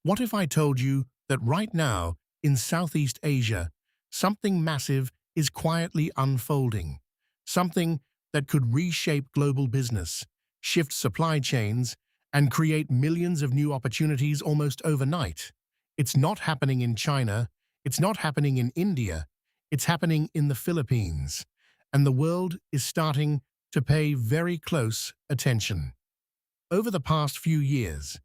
What if I told you that right now, in Southeast Asia, something massive is quietly unfolding? Something that could reshape global business, shift supply chains, and create millions of new opportunities almost overnight. It's not happening in China, it's not happening in India, it's happening in the Philippines. And the world is starting to pay very close attention. Over the past few years,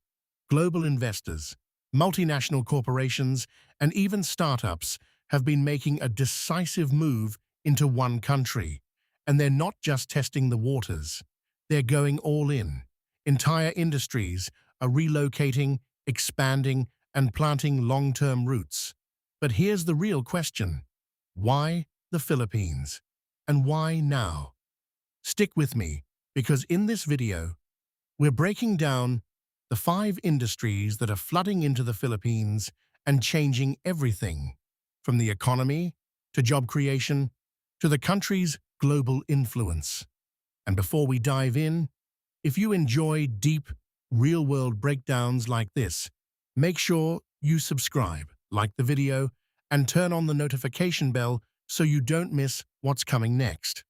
global investors, multinational corporations, and even startups have been making a decisive move into one country. And they're not just testing the waters, they're going all in. Entire industries are relocating, expanding, and planting long-term roots. But here's the real question. Why the Philippines? And why now? Stick with me, because in this video, we're breaking down the 5 industries that are flooding into the Philippines and changing everything, from the economy to job creation to the country's global influence. And before we dive in, if you enjoy deep, real-world breakdowns like this, make sure you subscribe, like the video, and turn on the notification bell so you don't miss what's coming next.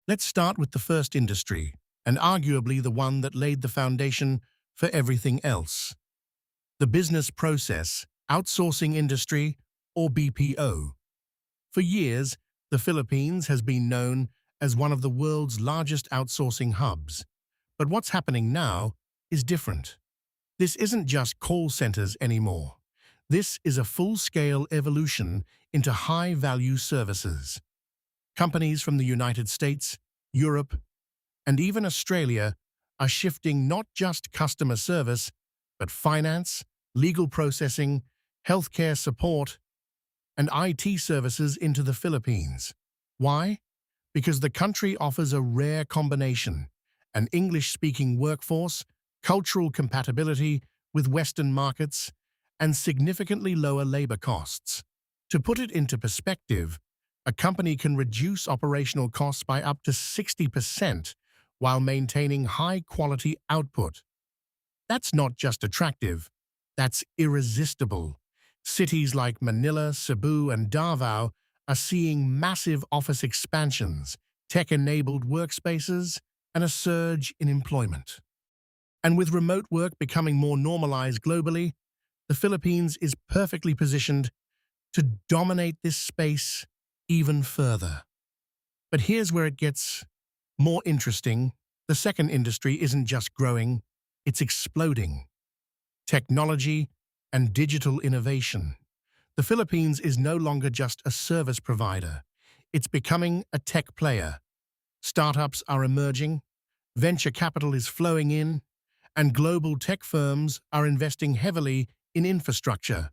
Let's start with the first industry, and arguably the one that laid the foundation for everything else. The business process outsourcing industry, or BPO. For years, the Philippines has been known as one of the world's largest outsourcing hubs. But what's happening now is different. This isn't just call centers anymore. This is a full-scale evolution into high-value services. Companies from the United States, Europe, and even Australia are shifting not just customer service, but finance, legal processing, healthcare support, and IT services into the Philippines. Why? Because the country offers a rare combination: an English-speaking workforce, cultural compatibility with Western markets, and significantly lower labor costs. To put it into perspective, a company can reduce operational costs by up to 60% while maintaining high-quality output. That's not just attractive, that's irresistible. Cities like Manila, Cebu, and Davao are seeing massive office expansions, tech-enabled workspaces, and a surge in employment. And with remote work becoming more normalized globally, the Philippines is perfectly positioned to dominate this space even further. But here's where it gets more interesting. The second industry isn't just growing, it's exploding. Technology and digital innovation. The Philippines is no longer just a service provider. It's becoming a tech player. Startups are emerging, venture capital is flowing in, and global tech firms are investing heavily in infrastructure.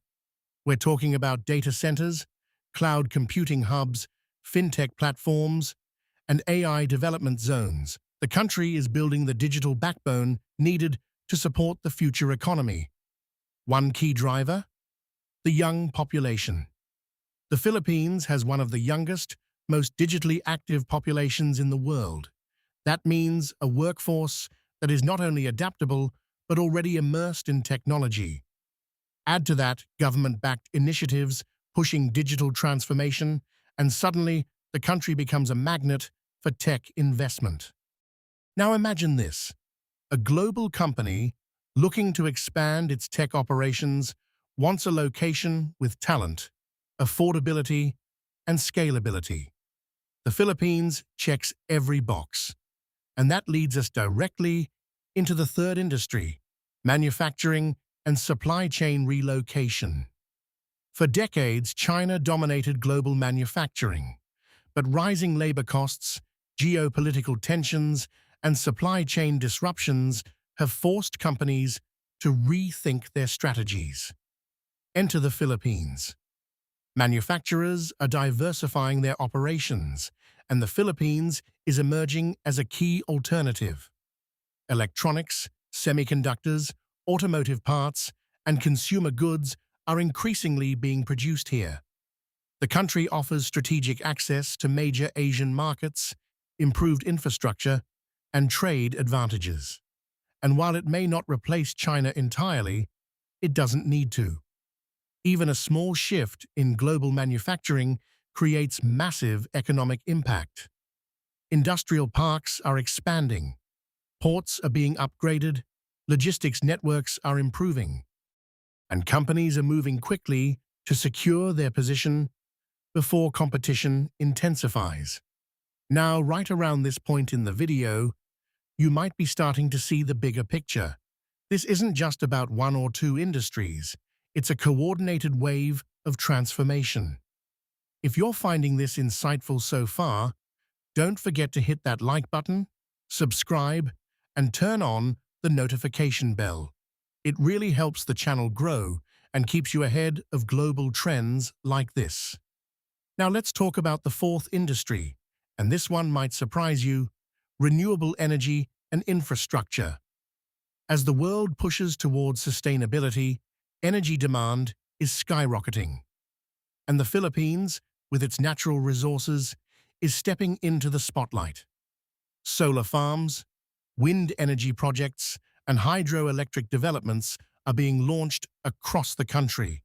We're talking about data centers, cloud computing hubs, fintech platforms, and AI development zones. The country is building the digital backbone needed to support the future economy. One key driver? The young population. The Philippines has one of the youngest, most digitally active populations in the world. That means a workforce that is not only adaptable, but already immersed in technology. Add to that government-backed initiatives pushing digital transformation, and suddenly the country becomes a magnet for tech investment. Now imagine this: a global company looking to expand its tech operations wants a location with talent, affordability, and scalability. The Philippines checks every box. And that leads us directly into the third industry: manufacturing and supply chain relocation. For decades, China dominated global manufacturing, but rising labor costs, geopolitical tensions, and supply chain disruptions have forced companies to rethink their strategies. Enter the Philippines. Manufacturers are diversifying their operations, and the Philippines is emerging as a key alternative. Electronics, semiconductors, automotive parts, and consumer goods are increasingly being produced here. The country offers strategic access to major Asian markets, improved infrastructure, and trade advantages. And while it may not replace China entirely, it doesn't need to. Even a small shift in global manufacturing creates massive economic impact. Industrial parks are expanding, ports are being upgraded, logistics networks are improving, and companies are moving quickly to secure their position before competition intensifies. Now, right around this point in the video, you might be starting to see the bigger picture. This isn't just about one or two industries. It's a coordinated wave of transformation. If you're finding this insightful so far, don't forget to hit that like button, subscribe, and turn on the notification bell. It really helps the channel grow and keeps you ahead of global trends like this. Now let's talk about the fourth industry, and this one might surprise you: renewable energy and infrastructure. As the world pushes towards sustainability, energy demand is skyrocketing. And the Philippines, with its natural resources, is stepping into the spotlight. Solar farms, wind energy projects, and hydroelectric developments are being launched across the country.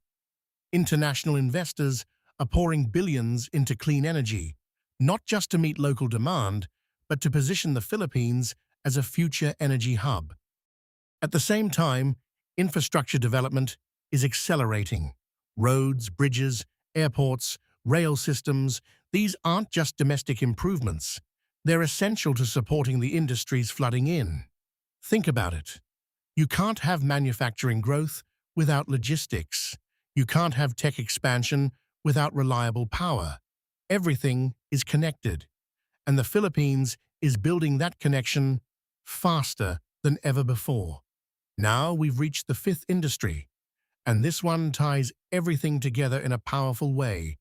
International investors are pouring billions into clean energy, not just to meet local demand, but to position the Philippines as a future energy hub. At the same time, infrastructure development is accelerating. Roads, bridges, airports, rail systems, these aren't just domestic improvements. They're essential to supporting the industries flooding in. Think about it. You can't have manufacturing growth without logistics. You can't have tech expansion without reliable power. Everything is connected, and the Philippines is building that connection faster than ever before. Now we've reached the fifth industry, and this one ties everything together in a powerful way: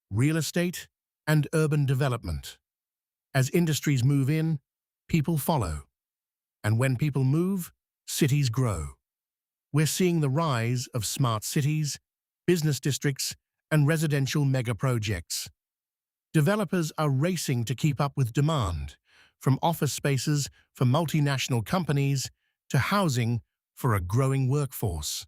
real estate and urban development. As industries move in, people follow. And when people move, cities grow. We're seeing the rise of smart cities, business districts, and residential mega-projects. Developers are racing to keep up with demand, from office spaces for multinational companies to housing for a growing workforce.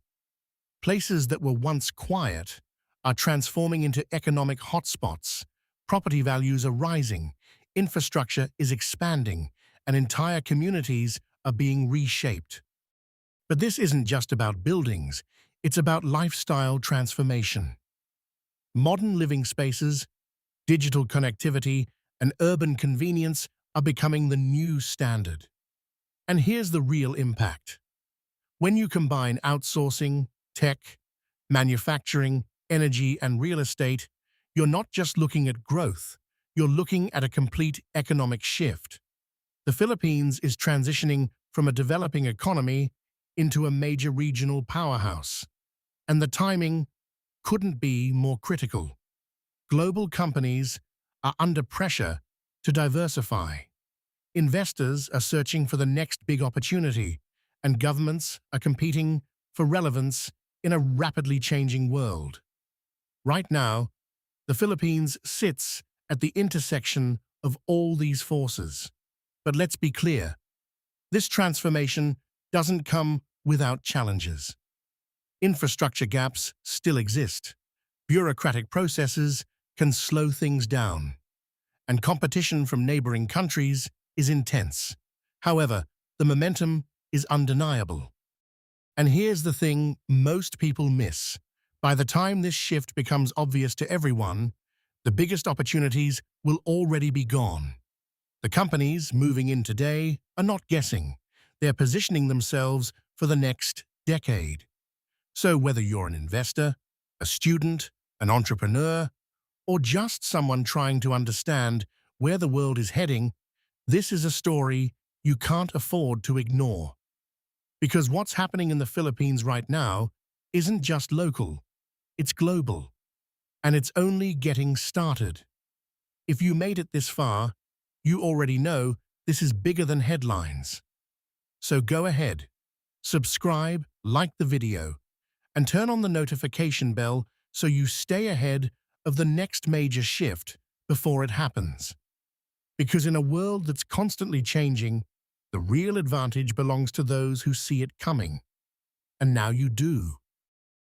Places that were once quiet are transforming into economic hotspots. Property values are rising, infrastructure is expanding, and entire communities are being reshaped. But this isn't just about buildings, it's about lifestyle transformation. Modern living spaces, digital connectivity, and urban convenience are becoming the new standard. And here's the real impact. When you combine outsourcing, tech, manufacturing, energy, and real estate, you're not just looking at growth, you're looking at a complete economic shift. The Philippines is transitioning from a developing economy into a major regional powerhouse. And the timing couldn't be more critical. Global companies are under pressure to diversify. Investors are searching for the next big opportunity, and governments are competing for relevance in a rapidly changing world. Right now, the Philippines sits at the intersection of all these forces. But let's be clear, this transformation doesn't come without challenges. Infrastructure gaps still exist. Bureaucratic processes can slow things down, and competition from neighboring countries is intense. However, the momentum is undeniable. And here's the thing most people miss. By the time this shift becomes obvious to everyone, the biggest opportunities will already be gone. The companies moving in today are not guessing. They're positioning themselves for the next decade. So whether you're an investor, a student, an entrepreneur, or just someone trying to understand where the world is heading, this is a story you can't afford to ignore. Because what's happening in the Philippines right now isn't just local, it's global. And it's only getting started. If you made it this far, you already know this is bigger than headlines. So go ahead, subscribe, like the video, and turn on the notification bell so you stay ahead of the next major shift before it happens. Because in a world that's constantly changing, the real advantage belongs to those who see it coming. And now you do.